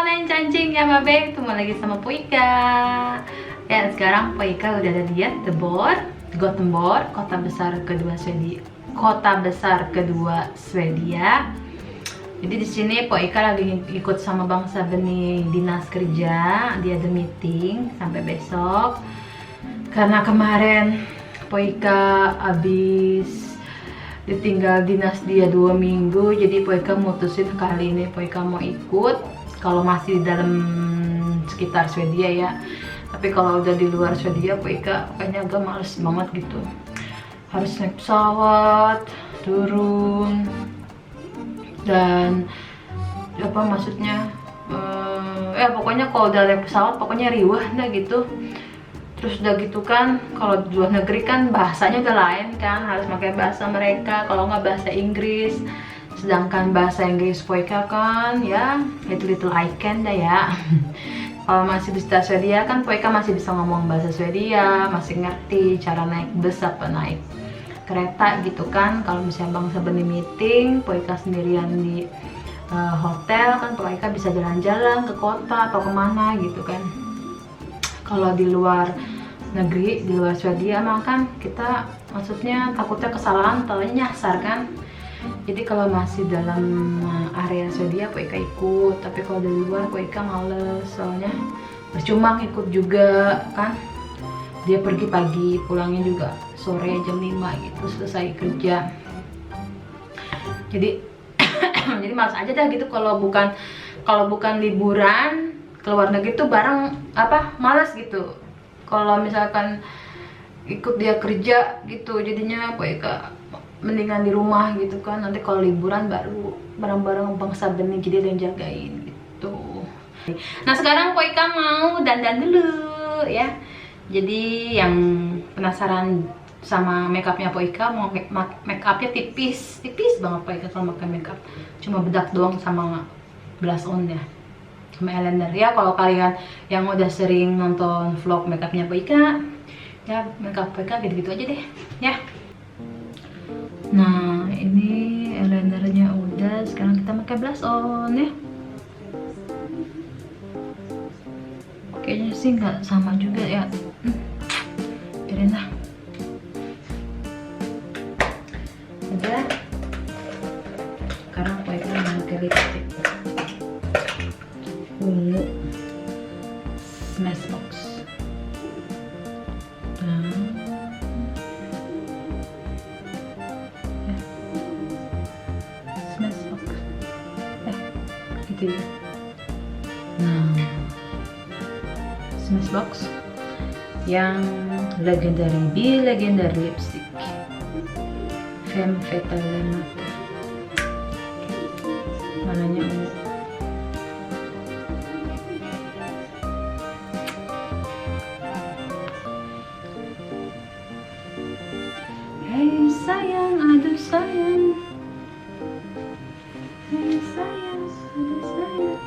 Neng Cancing ya Mabe, ketemu lagi sama Poika. Ya sekarang Poika udah ada di Gothenburg, kota besar kedua Swedia. Jadi di sini Poika lagi ikut sama bangsa benih dinas kerja. Dia ada meeting sampai besok. Karena kemarin Poika habis ditinggal dinas dia 2 minggu, jadi Poika mutusin kali ini Poika mau ikut kalau masih di dalam sekitar Swedia ya. Tapi kalau udah di luar Swedia Poika kayaknya agak males banget gitu, harus naik pesawat turun dan apa maksudnya pokoknya kalau udah naik pesawat pokoknya riwah dah gitu. Terus udah gitu kan, kalau di luar negeri kan bahasanya udah lain kan, harus pakai bahasa mereka, kalau nggak bahasa Inggris. Sedangkan bahasa Inggris Poika kan ya little I can dah ya. Kalau masih di Swedia kan Poika masih bisa ngomong bahasa Swedia, masih ngerti cara naik bus apa naik kereta gitu kan. Kalau misalnya bangsa benih meeting, Poika sendirian di hotel kan, Poika bisa jalan-jalan ke kota atau kemana gitu kan. Kalau di luar negeri, di luar Swedia mah kan kita maksudnya takutnya kesalahan atau nyasar kan. Jadi kalau masih dalam area Swedia Poika ikut, tapi kalau dari luar Poika males, soalnya percuma ikut juga kan. Dia pergi pagi, pulangnya juga sore jam 5 gitu, selesai kerja. Jadi jadi males aja dah gitu kalau bukan liburan ke luar negeri tuh bareng malas gitu. Kalau misalkan ikut dia kerja gitu, jadinya Poika mendingan di rumah gitu kan. Nanti kalau liburan baru bareng-bareng bangsa benih, jadi ada yang jagain gitu. Nah sekarang Poika mau dandan dulu ya. Jadi yang penasaran sama makeupnya Poika, mau makeupnya tipis banget Poika kalau pakai makeup, cuma bedak doang sama blush on ya, sama eyeliner ya. Kalau kalian yang udah sering nonton vlog makeupnya Poika ya, makeup Poika gitu-gitu aja deh ya. Nah ini eyelinernya udah, sekarang kita pakai blush on ya. Kayaknya sih nggak sama juga ya, biarin lah. Udah, sekarang Poika pakai lipstick ungu Smashbox. Smashbox gitu ya. Nah Smashbox yang legendary lipstick Femme Fatale Mate, warnanya ungu. Hey sayang, aduh sayang, hey sayang, aduh sayang.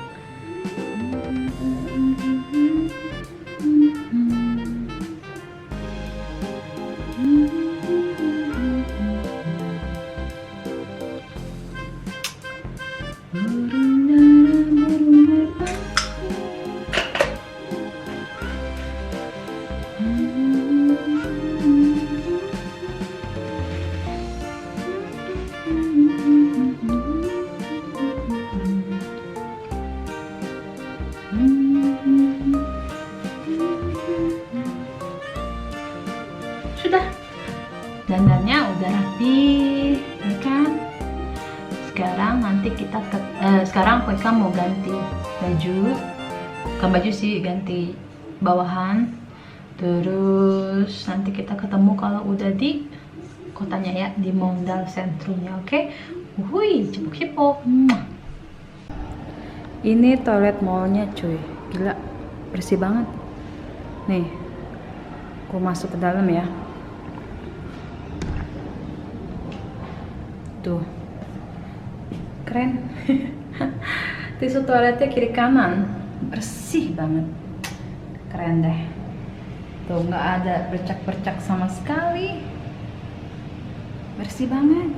Sudah, dandannya udah rapi ya kan. Sekarang nanti kita sekarang Poika mau ganti baju, bukan baju sih, ganti bawahan. Terus nanti kita ketemu kalau udah di kotanya ya, di Mölndal sentrumnya. Oke, wuih, cepuk-cepuk. Ini toilet mallnya cuy, gila bersih banget. Nih, aku masuk ke dalam ya. Tuh, keren. Tisu toiletnya kiri kanan, bersih banget, keren deh. Tuh nggak ada bercak-bercak sama sekali, bersih banget.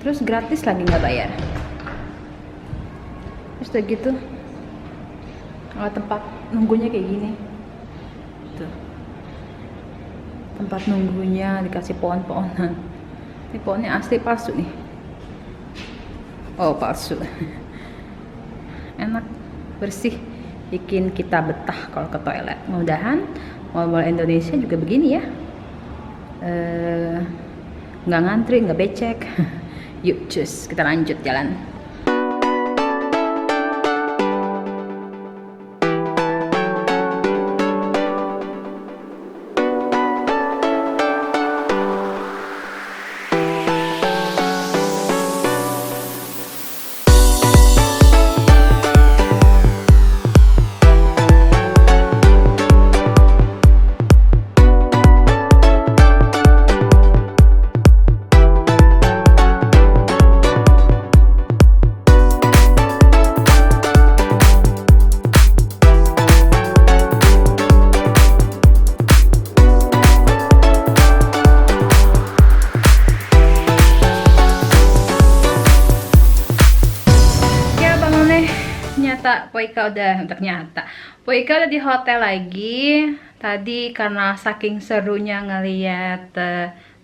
Terus gratis lagi, nggak bayar. Terus udah gitu tempat nunggunya kayak gini tuh, tempat nunggunya dikasih pohon-pohonan. Ini pohonnya asli palsu nih. Oh, palsu. Enak, bersih, bikin kita betah kalau ke toilet. Mudah-mudahan mall-mall Indonesia juga begini ya, nggak ngantri, nggak becek. Yuk cus, kita lanjut jalan. Ternyata Poika udah di hotel lagi. Tadi karena saking serunya ngeliat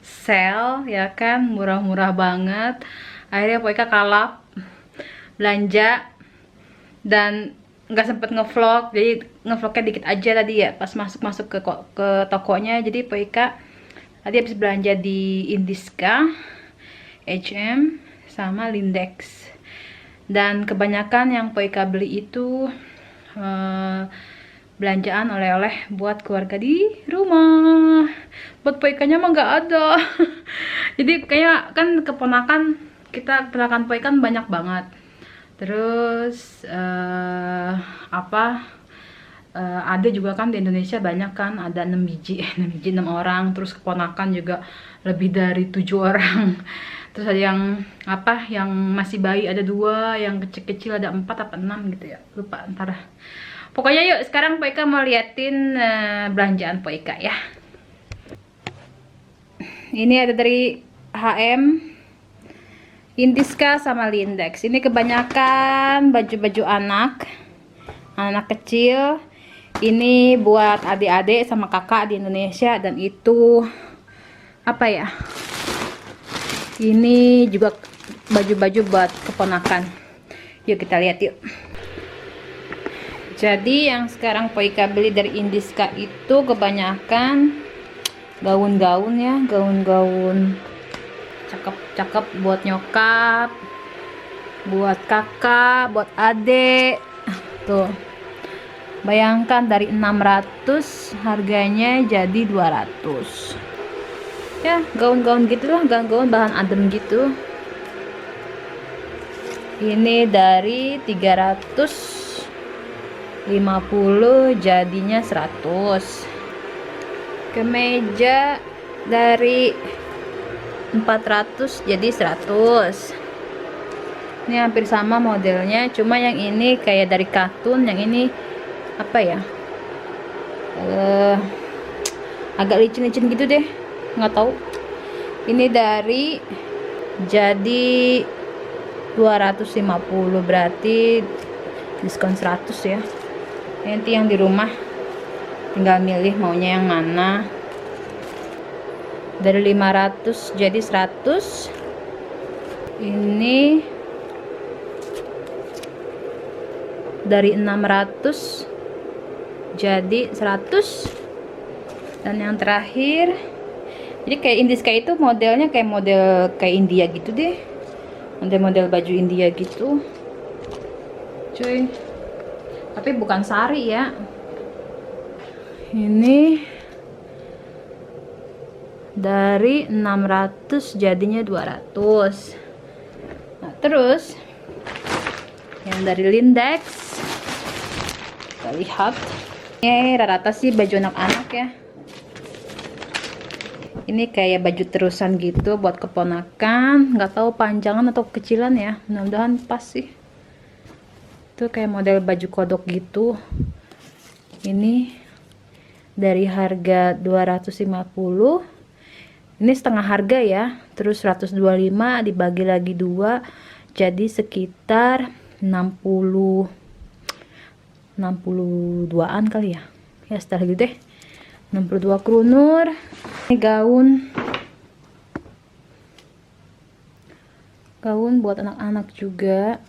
sale ya kan, murah-murah banget, akhirnya Poika kalap belanja dan nggak sempet ngevlog, jadi ngevlognya dikit aja tadi ya pas masuk ke tokonya. Jadi Poika tadi habis belanja di Indiska, H&M sama Lindex. Dan kebanyakan yang Poika beli itu belanjaan oleh-oleh buat keluarga di rumah. Buat Poikanya mah nggak ada. Jadi kayak kan keponakan Poika kan banyak banget. Terus ada juga kan di Indonesia banyak kan, ada 6 biji 6 orang. Terus keponakan juga lebih dari 7 orang. Terus ada yang masih bayi ada 2, yang kecil-kecil ada 4 apa 6 gitu ya, lupa antara. Pokoknya yuk sekarang Poika mau liatin belanjaan Poika ya. Ini ada dari H&M, Indiska sama Lindex. Ini kebanyakan baju-baju anak kecil. Ini buat adik-adik sama kakak di Indonesia, dan itu apa ya? Ini juga baju-baju buat keponakan. Yuk kita lihat yuk. Jadi yang sekarang Poika beli dari Indiska itu kebanyakan gaun-gaun ya, gaun-gaun cakep-cakep buat nyokap, buat kakak, buat adik. Tuh. Bayangkan dari 600 harganya jadi 200. Ya, gaun-gaun gitu lah, gaun-gaun bahan adem gitu. Ini dari 350 jadinya 100. Kemeja dari 400 jadi 100. Ini hampir sama modelnya, cuma yang ini kayak dari katun, yang ini apa ya, agak licin-licin gitu deh, nggak tahu. Ini dari jadi 250, berarti diskon 100 ya. Nanti yang di rumah tinggal milih maunya yang mana. Dari 500 jadi 100. Ini dari 600 jadi 100. Dan yang terakhir, jadi kayak Indiska itu modelnya kayak model kayak India gitu deh, model-model baju India gitu cuy, tapi bukan sari ya. Ini dari 600 jadinya 200. Nah terus yang dari Lindex, kita lihat. Ini rata-rata sih baju anak-anak ya. Ini kayak baju terusan gitu buat keponakan, nggak tahu panjangan atau kecilan ya, mudah-mudahan pas sih. Itu kayak model baju kodok gitu. Ini dari harga 250, ini setengah harga ya, terus 125 dibagi lagi 2 jadi sekitar 62-an kali ya. Ya setelah gitu deh. 62 kroner. Ini gaun buat anak-anak juga.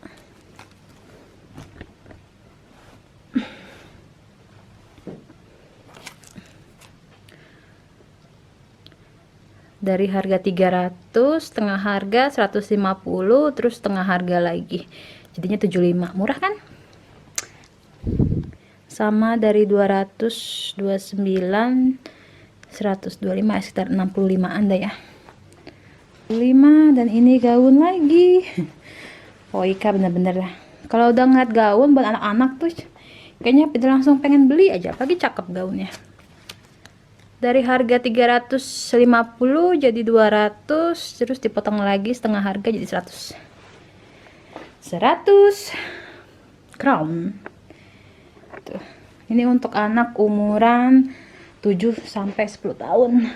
Dari harga 300, setengah harga 150, terus setengah harga lagi. Jadinya 75. Murah kan? Sama dari 229, 125, sekitar 65-an dah ya. 5, dan ini gaun lagi. Oh Ika bener-bener lah. Kalau udah ngeliat gaun buat anak-anak tuh kayaknya langsung pengen beli aja. Apalagi cakep gaunnya. Dari harga 350 jadi 200, terus dipotong lagi setengah harga jadi 100 crown. Tuh. Ini untuk anak umuran 7 sampai 10 tahun.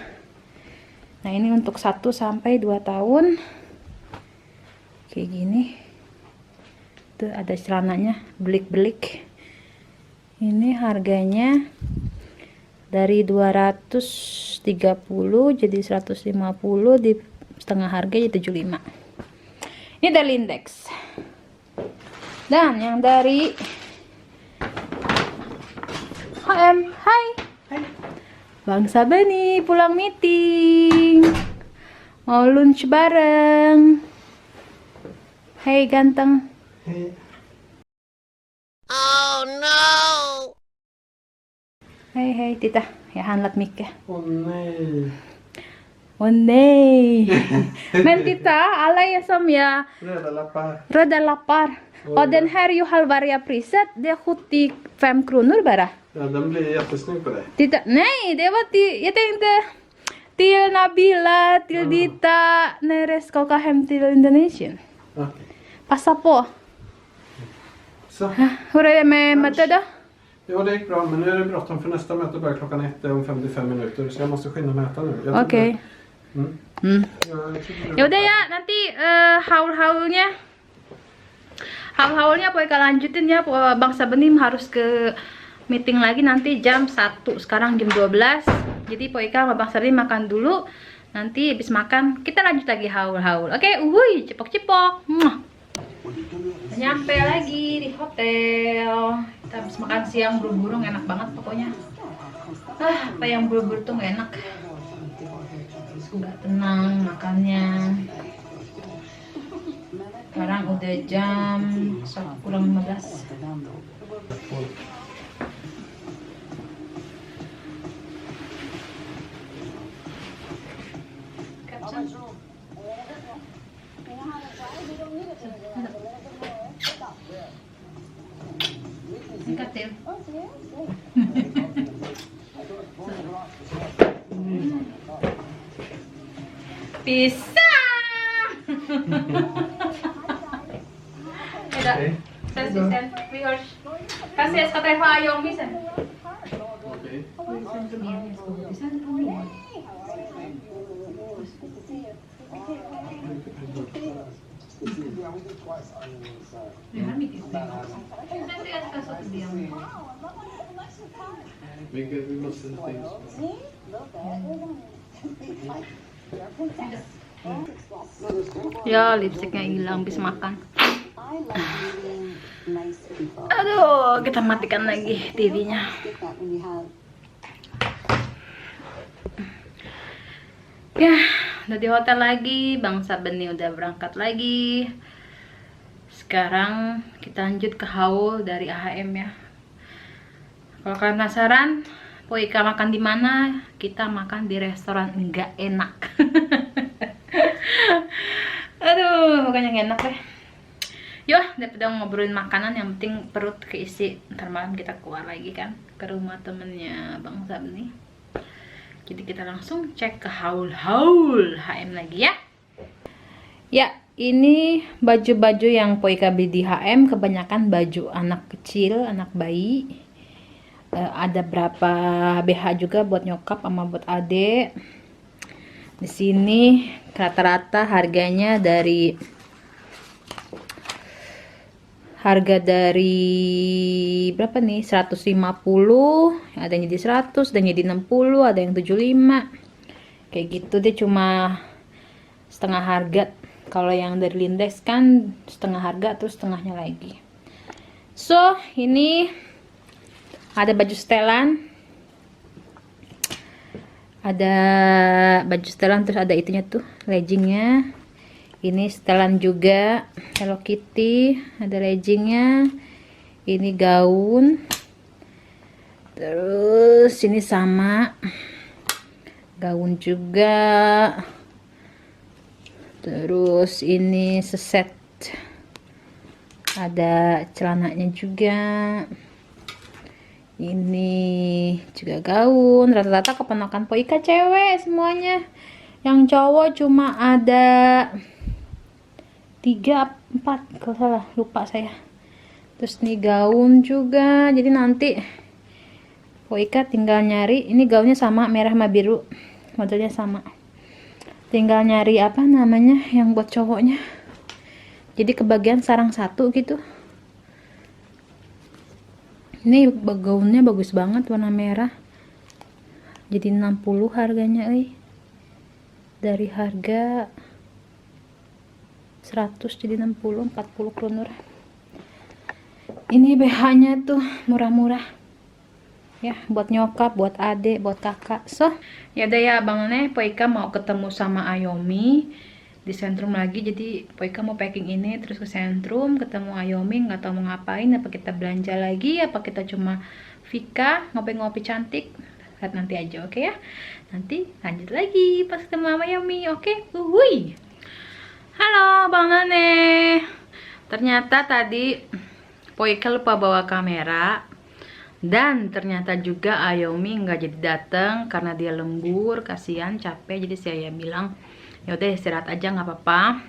Nah, ini untuk 1 sampai 2 tahun. Kayak gini. Tuh ada celananya, belik-belik. Ini harganya dari 230 jadi 150, di setengah harga jadi 75. Ini dari Lindex. Dan yang dari H&M. Hai Bang Sabeni pulang meeting, mau lunch bareng. Hai ganteng. Hey. Oh no! Hej titta, jag har handlat mycket. Åh nej. Åh nej! Men titta, alla är som jag. Röda lappar. Röda lappar. Och den här är ju halva priset. Det är 75 kronor bara. Ja, den blir jättesnygg på dig. Titta, nej, det var till, jag tänkte till Nabila, till Dita, när jag ska åka hem till Indonesien. Okej. Passa på. Så. Hur är det med mötet då? Ja, det gick bra, men nu är det bråttom för nästa möte börjar klockan 1 om 55 minuter. Så jag måste skynda mig äta nu. Okej. Ya udah ya, nanti haul-haulnya Poika lanjutin ya. Bang Sabenim harus ke meeting lagi nanti jam 1, sekarang jam 12. Jadi Poika sama Bang Sabenim makan dulu. Nanti habis makan kita lanjut lagi haul-haul. Oke, uhuy, cepok-cepok. Nyampe lagi di hotel. Kita habis makan siang buru-buru, enak banget pokoknya. Apa yang buru-buru tuh gak enak. Nggak tenang makannya. Sekarang udah jam kurang 15. Singkatin. Pisang. Okej. Sen vi hörs. Fast jag ska träffa Jongi sen. Okej. Vi har mycket spel också. Nanti jag ska sätta det om. Vi måste sätta in så. Ya, lipstiknya hilang habis makan. Aduh, kita matikan lagi TV-nya. Ya, udah di hotel lagi. Bang Sabeni udah berangkat lagi. Sekarang kita lanjut ke haul dari H&M ya. Kalau kalian penasaran Poika makan di mana, kita makan di restoran enggak enak. Aduh, pokoknya nggak enak deh. Yuk, daripada ngobrolin makanan, yang penting perut keisi. Ntar malam kita keluar lagi kan ke rumah temennya Bang Sabni. Jadi kita langsung cek ke haul-haul H&M lagi ya. Ya, ini baju-baju yang Poika beli di H&M kebanyakan baju anak kecil, anak bayi. Ada berapa BH juga buat nyokap sama buat adek. Di sini rata-rata harganya dari harga dari berapa nih, 150, ada yang jadi 100, ada yang jadi 60, ada yang 75 kayak gitu deh, cuma setengah harga. Kalau yang dari Lindex kan setengah harga terus setengahnya lagi. So ini ada baju setelan, terus ada itunya tuh leggingnya. Ini setelan juga Hello Kitty, ada leggingnya. Ini gaun, terus ini sama gaun juga, terus ini seset, ada celananya juga. Ini juga gaun. Rata-rata keponakan Poika cewek semuanya. Yang cowok cuma ada 3, 4 kalau salah, lupa saya. Terus nih gaun juga. Jadi nanti Poika tinggal nyari. Ini gaunnya sama, merah sama biru, modelnya sama. Tinggal nyari apa namanya yang buat cowoknya. Jadi kebagian sarang satu gitu. Ini gaunnya bagus banget, warna merah. Jadi 60 harganya, dari harga 100 jadi 60, 40 kronor. Ini BH-nya tuh murah-murah. Ya, buat nyokap, buat adik, buat kakak. So, ya udah ya, bangunnya Poika mau ketemu sama Ayomi di sentrum lagi. Jadi Poika mau packing ini terus ke sentrum, ketemu Ayomi, nggak tahu mau ngapain, apa kita belanja lagi, apa kita cuma Vika ngopi-ngopi cantik. Lihat nanti aja, oke ya. Nanti lanjut lagi pas ketemu sama Ayomi, oke? Wuih. Halo Bang Nane. Ternyata tadi Poika lupa bawa kamera. Dan ternyata juga Ayomi nggak jadi datang karena dia lembur, kasihan, capek. Jadi saya bilang, ya udah istirahat aja, nggak apa-apa.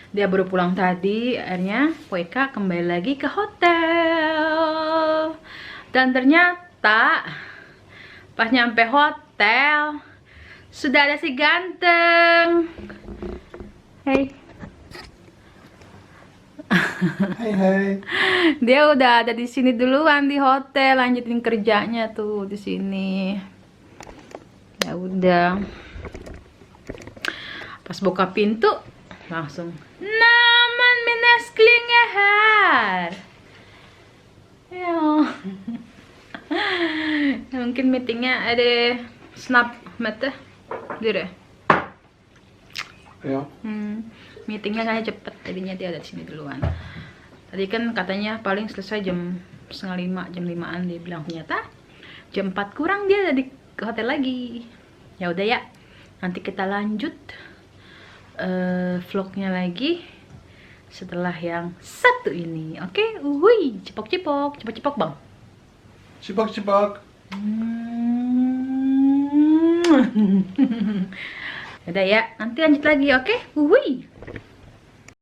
Dia baru pulang tadi, akhirnya Poika kembali lagi ke hotel. Dan ternyata pas nyampe hotel sudah ada si ganteng. Hey. Hai. Dia udah ada di sini duluan di hotel, lanjutin kerjanya tuh di sini. Ya udah. Pas buka pintu langsung, "Naman mineskling ya här." Ya. Mungkin meetingnya ada snap mete, deh. Ja. Meetingnya kayaknya cepet, tadinya dia ada di sini duluan. Tadi kan katanya paling selesai jam 4:30, jam 5-an dia bilang, ternyata jam 4 kurang dia ada di hotel lagi. Ya udah ya, nanti kita lanjut vlognya lagi setelah yang satu ini, oke? Wuih, cepok-cepok bang. Cipak. Udah ya, nanti lanjut lagi, oke? Wuih.